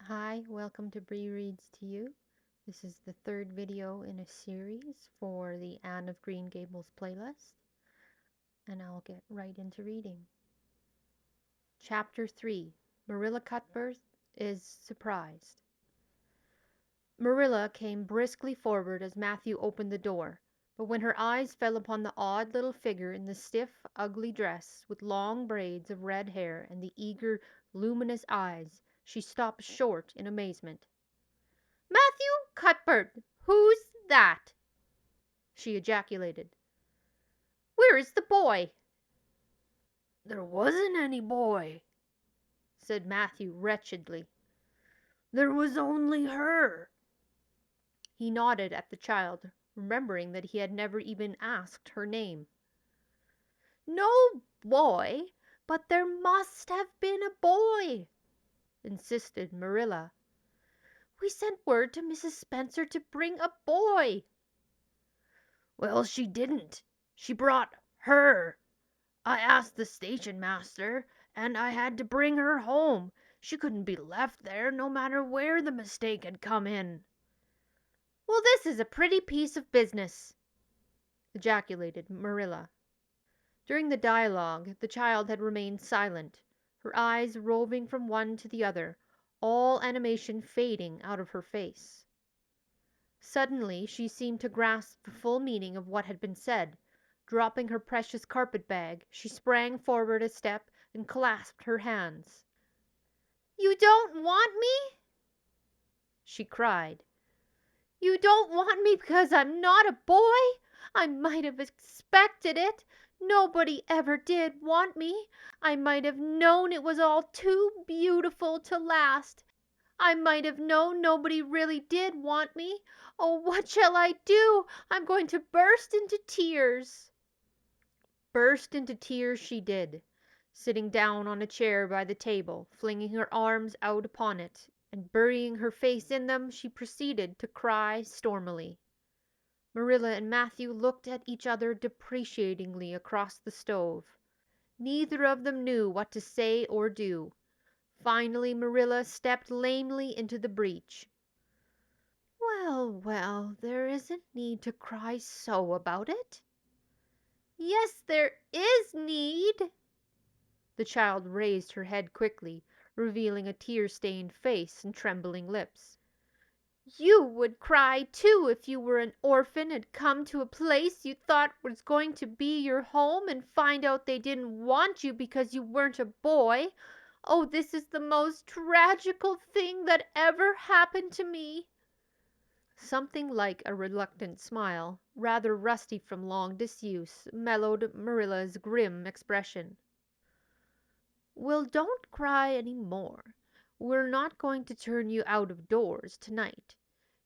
Hi, welcome to Bree Reads to You. This is the third video in a series for the Anne of Green Gables playlist, and I'll get right into reading. Chapter 3. Marilla Cuthbert is surprised. Marilla came briskly forward as Matthew opened the door, but when her eyes fell upon the odd little figure in the stiff, ugly dress with long braids of red hair and the eager, luminous eyes, she stopped short in amazement. "Matthew Cuthbert, who's that?" she ejaculated. "Where is the boy?" "There wasn't any boy," said Matthew wretchedly. "There was only her." He nodded at the child, remembering that he had never even asked her name. "No boy, but there must have been a boy," insisted Marilla. "We sent word to Mrs. Spencer to bring a boy." "Well, she didn't. She brought her. I asked the station master, and I had to bring her home. She couldn't be left there, no matter where the mistake had come in." "Well, this is a pretty piece of business," ejaculated Marilla. During the dialogue the child had remained silent, her eyes roving from one to the other, all animation fading out of her face. Suddenly she seemed to grasp the full meaning of what had been said. Dropping her precious carpet-bag, she sprang forward a step and clasped her hands. "You don't want me?" she cried. "You don't want me because I'm not a boy? I might have expected it. Nobody ever did want me. I might have known it was all too beautiful to last. I might have known nobody really did want me. Oh, what shall I do? I'm going to burst into tears." Burst into tears she did, sitting down on a chair by the table, flinging her arms out upon it, and burying her face in them, she proceeded to cry stormily. Marilla and Matthew looked at each other deprecatingly across the stove. Neither of them knew what to say or do. Finally Marilla stepped lamely into the breach. "Well, well, there isn't need to cry so about it." "Yes, there is need." The child raised her head quickly, revealing a tear-stained face and trembling lips. "You would cry too if you were an orphan and come to a place you thought was going to be your home and find out they didn't want you because you weren't a boy. Oh, this is the most tragical thing that ever happened to me." Something like a reluctant smile, rather rusty from long disuse, mellowed Marilla's grim expression. "Well, don't cry any more. We're not going to turn you out of doors tonight.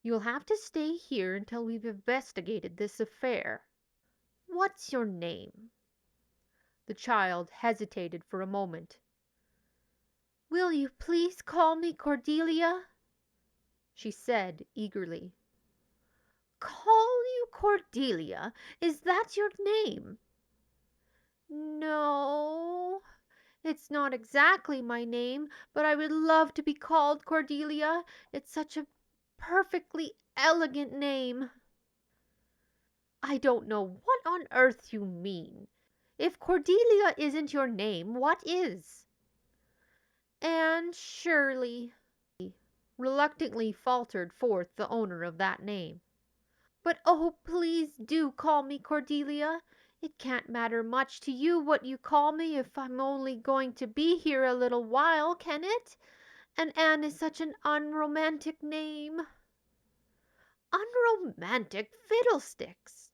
You'll have to stay here until we've investigated this affair. What's your name?" The child hesitated for a moment. "Will you please call me Cordelia?" she said eagerly. "Call you Cordelia? Is that your name?" "No, it's not exactly my name, but I would love to be called Cordelia. It's such a perfectly elegant name." "I don't know what on earth you mean. If Cordelia isn't your name, what is?" "Anne Shirley," reluctantly faltered forth the owner of that name. "But oh, please do call me Cordelia. It can't matter much to you what you call me if I'm only going to be here a little while, can it? And Anne is such an unromantic name." "Unromantic fiddlesticks,"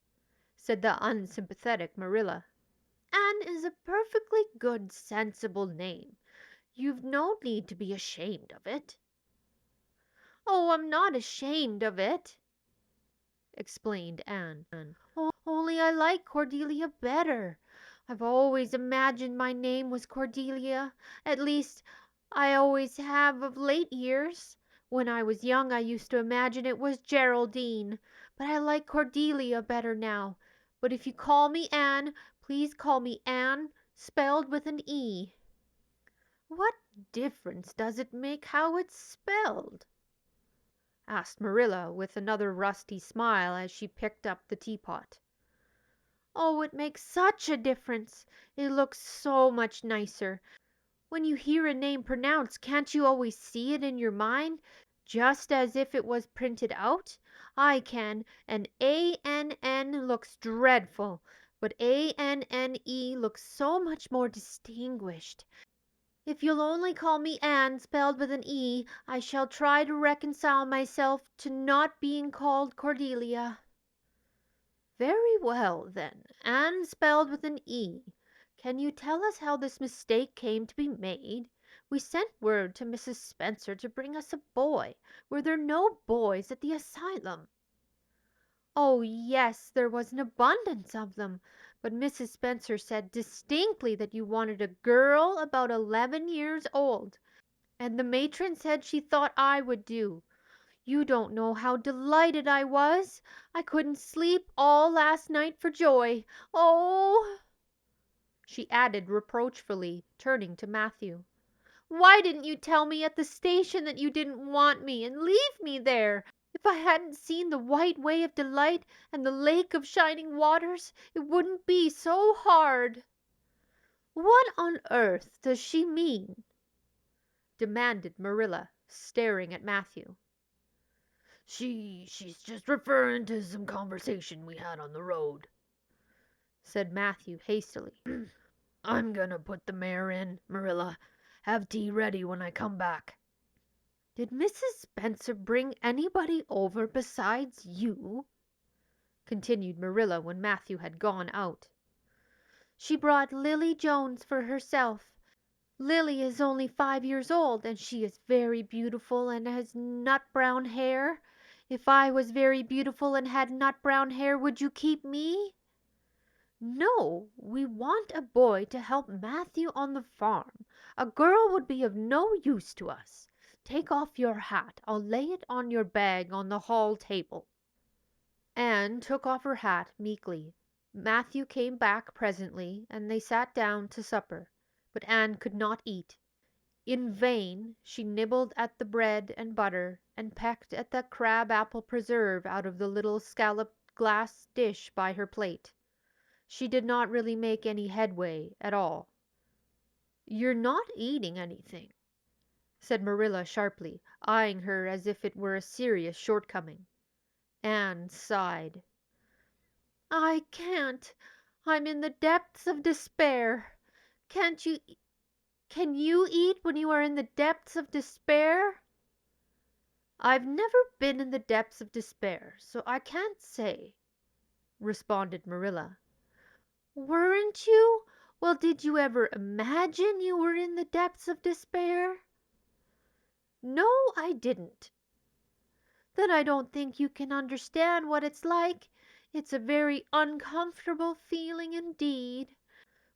said the unsympathetic Marilla. "Anne is a perfectly good, sensible name. You've no need to be ashamed of it." "Oh, I'm not ashamed of it," explained Anne. "Only I like Cordelia better. I've always imagined my name was Cordelia. At least, I always have of late years. When I was young I used to imagine it was Geraldine. But I like Cordelia better now. But if you call me Anne, please call me Anne, spelled with an E." "What difference does it make how it's spelled?" asked Marilla with another rusty smile as she picked up the teapot. "Oh, it makes such a difference. It looks so much nicer. When you hear a name pronounced, can't you always see it in your mind, just as if it was printed out? I can, and ANN looks dreadful, but ANNE looks so much more distinguished. If you'll only call me Anne spelled with an E, I shall try to reconcile myself to not being called Cordelia." "Very well, then, Anne spelled with an E. Can you tell us how this mistake came to be made? We sent word to Mrs. Spencer to bring us a boy. Were there no boys at the asylum?" "Oh, yes, there was an abundance of them, but Mrs. Spencer said distinctly that you wanted a girl about 11 years old, and the matron said she thought I would do. You don't know how delighted I was. I couldn't sleep all last night for joy. Oh," she added reproachfully, turning to Matthew, "why didn't you tell me at the station that you didn't want me and leave me there? If I hadn't seen the white way of delight and the lake of shining waters, it wouldn't be so hard." "What on earth does she mean?" demanded Marilla, staring at Matthew. She's just referring to some conversation we had on the road," said Matthew hastily. "I'm gonna put the mare in, Marilla. Have tea ready when I come back." "Did Mrs. Spencer bring anybody over besides you?" continued Marilla when Matthew had gone out. "She brought Lily Jones for herself. Lily is only 5 years old, and she is very beautiful and has nut brown hair. If I was very beautiful and had nut brown hair, would you keep me?" "No, we want a boy to help Matthew on the farm. A girl would be of no use to us. Take off your hat. I'll lay it on your bag on the hall table." Anne took off her hat meekly. Matthew came back presently, and they sat down to supper. But Anne could not eat. In vain she nibbled at the bread and butter, and pecked at the crab-apple preserve out of the little scalloped glass dish by her plate. She did not really make any headway at all. "You're not eating anything," said Marilla sharply, eyeing her as if it were a serious shortcoming. Anne sighed. "I can't. I'm in the depths of despair. Can you eat when you are in the depths of despair?" "I've never been in the depths of despair, so I can't say," responded Marilla. "Weren't you? Well, did you ever imagine you were in the depths of despair?" "No, I didn't." "Then I don't think you can understand what it's like. It's a very uncomfortable feeling indeed.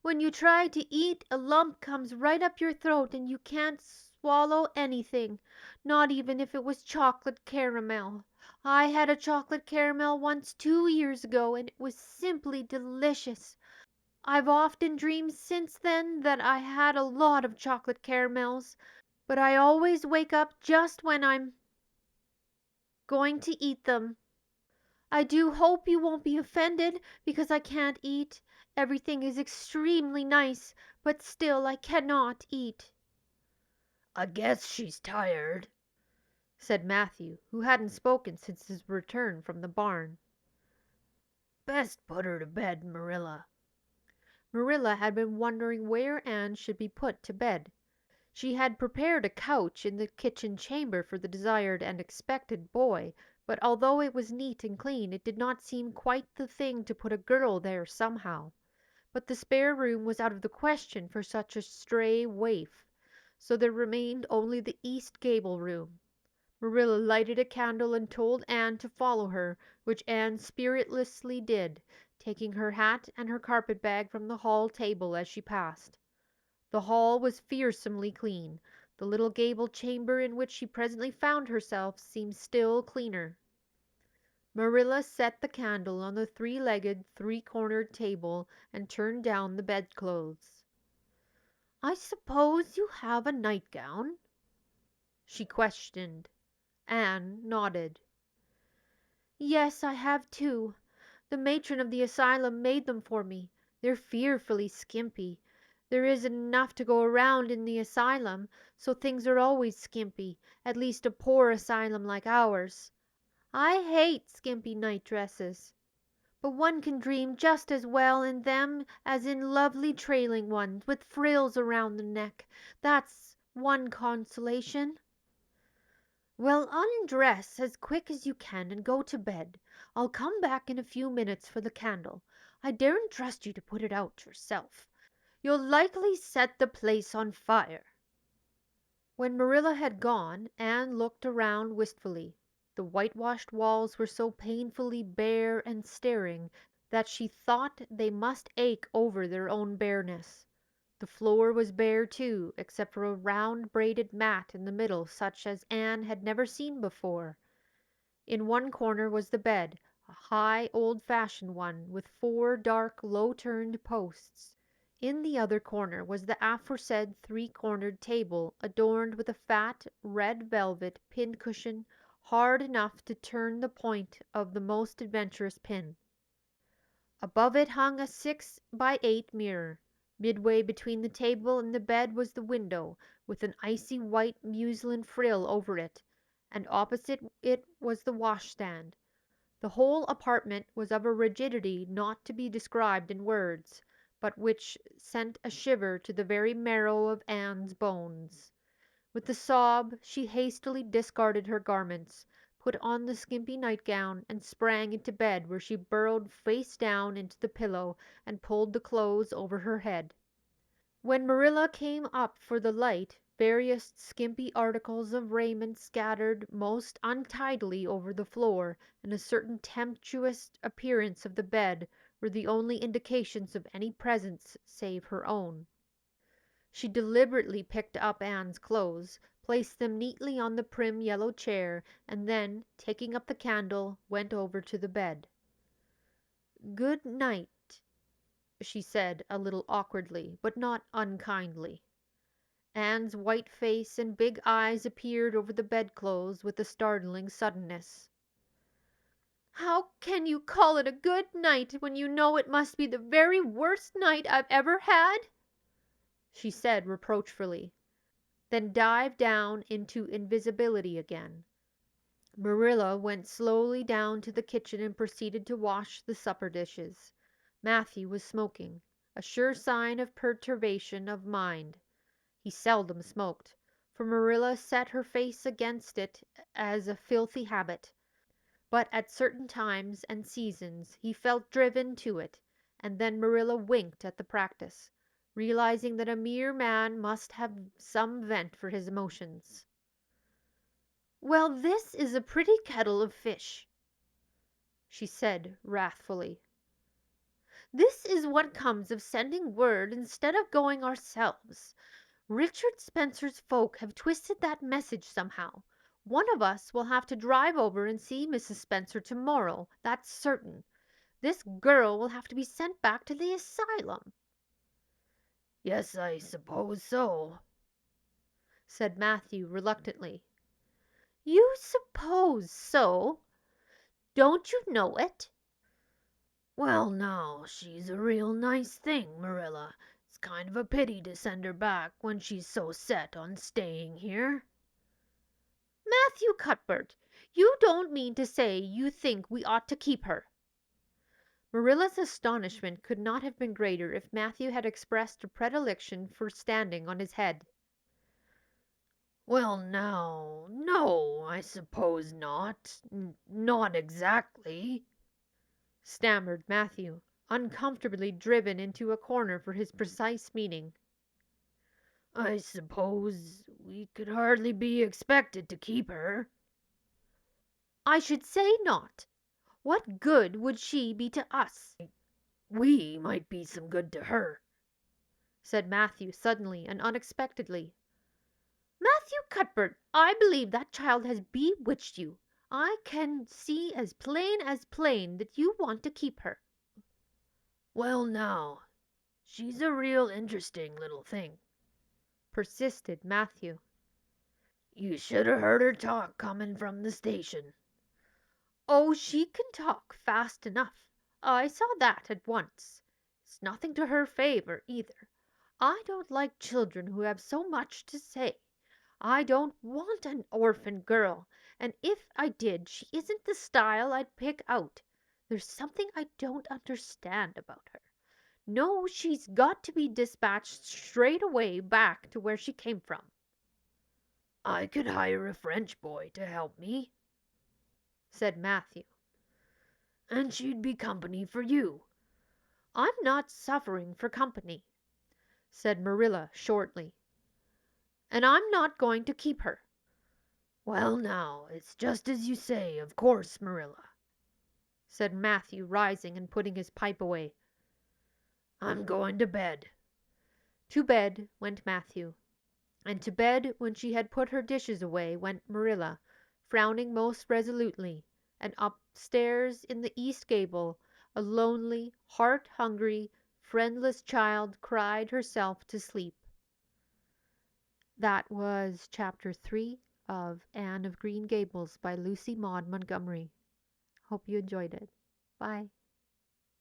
When you try to eat, a lump comes right up your throat and you can't swallow anything, not even if it was chocolate caramel. I had a chocolate caramel once 2 years ago, and it was simply delicious. I've often dreamed since then that I had a lot of chocolate caramels, but I always wake up just when I'm going to eat them. I do hope you won't be offended because I can't eat. Everything is extremely nice, but still I cannot eat." "I guess she's tired," said Matthew, who hadn't spoken since his return from the barn. "Best put her to bed, Marilla." Marilla had been wondering where Anne should be put to bed. She had prepared a couch in the kitchen chamber for the desired and expected boy, but although it was neat and clean, it did not seem quite the thing to put a girl there somehow. But the spare room was out of the question for such a stray waif, so there remained only the east gable room. Marilla lighted a candle and told Anne to follow her, which Anne spiritlessly did, taking her hat and her carpet-bag from the hall table as she passed. The hall was fearsomely clean. The little gable chamber in which she presently found herself seemed still cleaner. Marilla set the candle on the three-legged, three-cornered table and turned down the bedclothes. I suppose you have a nightgown? She questioned. Anne nodded. Yes, I have two. The matron of the asylum made them for me. They're fearfully skimpy. There isn't enough to go around in the asylum, so things are always skimpy, at least a poor asylum like ours. I hate skimpy night dresses, but one can dream just as well in them as in lovely trailing ones with frills around the neck. That's one consolation. Well, undress as quick as you can and go to bed. I'll come back in a few minutes for the candle. I daren't trust you to put it out yourself. You'll likely set the place on fire." When Marilla had gone, Anne looked around wistfully. The whitewashed walls were so painfully bare and staring that she thought they must ache over their own bareness. The floor was bare, too, except for a round braided mat in the middle such as Anne had never seen before. In one corner was the bed, a high, old-fashioned one with 4 dark, low-turned posts. In the other corner was the aforesaid 3-cornered table adorned with a fat, red velvet pincushion hard enough to turn the point of the most adventurous pin. Above it hung a 6-by-8 mirror. Midway between the table and the bed was the window, with an icy white muslin frill over it, and opposite it was the washstand. The whole apartment was of a rigidity not to be described in words, but which sent a shiver to the very marrow of Anne's bones. With a sob she hastily discarded her garments, put on the skimpy nightgown, and sprang into bed, where she burrowed face down into the pillow and pulled the clothes over her head. When Marilla came up for the light, various skimpy articles of raiment scattered most untidily over the floor, and a certain tempestuous appearance of the bed were the only indications of any presence save her own. She deliberately picked up Anne's clothes, placed them neatly on the prim yellow chair, and then, taking up the candle, went over to the bed. "Good night," she said a little awkwardly, but not unkindly. Anne's white face and big eyes appeared over the bedclothes with a startling suddenness. "How can you call it a good night when you know it must be the very worst night I've ever had?" she said reproachfully, then dived down into invisibility again. Marilla went slowly down to the kitchen and proceeded to wash the supper dishes. Matthew was smoking, a sure sign of perturbation of mind. He seldom smoked, for Marilla set her face against it as a filthy habit, but at certain times and seasons he felt driven to it, and then Marilla winked at the practice, realizing that a mere man must have some vent for his emotions. "Well, this is a pretty kettle of fish," she said wrathfully. "This is what comes of sending word instead of going ourselves. Richard Spencer's folk have twisted that message somehow. One of us will have to drive over and see Mrs. Spencer tomorrow, that's certain. This girl will have to be sent back to the asylum." "Yes, I suppose so," said Matthew reluctantly. "You suppose so? Don't you know it?" "Well, now, she's a real nice thing, Marilla. It's kind of a pity to send her back when she's so set on staying here." "Matthew Cuthbert, you don't mean to say you think we ought to keep her?" Marilla's astonishment could not have been greater if Matthew had expressed a predilection for standing on his head. "Well, now, no, I suppose not. Not exactly," stammered Matthew, uncomfortably driven into a corner for his precise meaning. "I suppose we could hardly be expected to keep her." "I should say not. What good would she be to us?" "We might be some good to her," said Matthew suddenly and unexpectedly. "Matthew Cuthbert, I believe that child has bewitched you. I can see as plain that you want to keep her." "Well, now, she's a real interesting little thing." persisted Matthew. You should have heard her talk coming from the station. Oh, she can talk fast enough. I saw that at once. It's nothing to her favor, either. I don't like children who have so much to say. I don't want an orphan girl, and if I did, she isn't the style I'd pick out. There's something I don't understand about her. No, she's got to be dispatched straight away back to where she came from. I could hire a French boy to help me, said Matthew. And she'd be company for you. I'm not suffering for company, said Marilla shortly. And I'm not going to keep her. Well, now, it's just as you say, of course, Marilla, said Matthew, rising and putting his pipe away. I'm going to bed. To bed went Matthew, and to bed when she had put her dishes away went Marilla, frowning most resolutely, and upstairs in the east gable a lonely, heart-hungry, friendless child cried herself to sleep. That was Chapter 3 of Anne of Green Gables by Lucy Maud Montgomery. Hope you enjoyed it. Bye.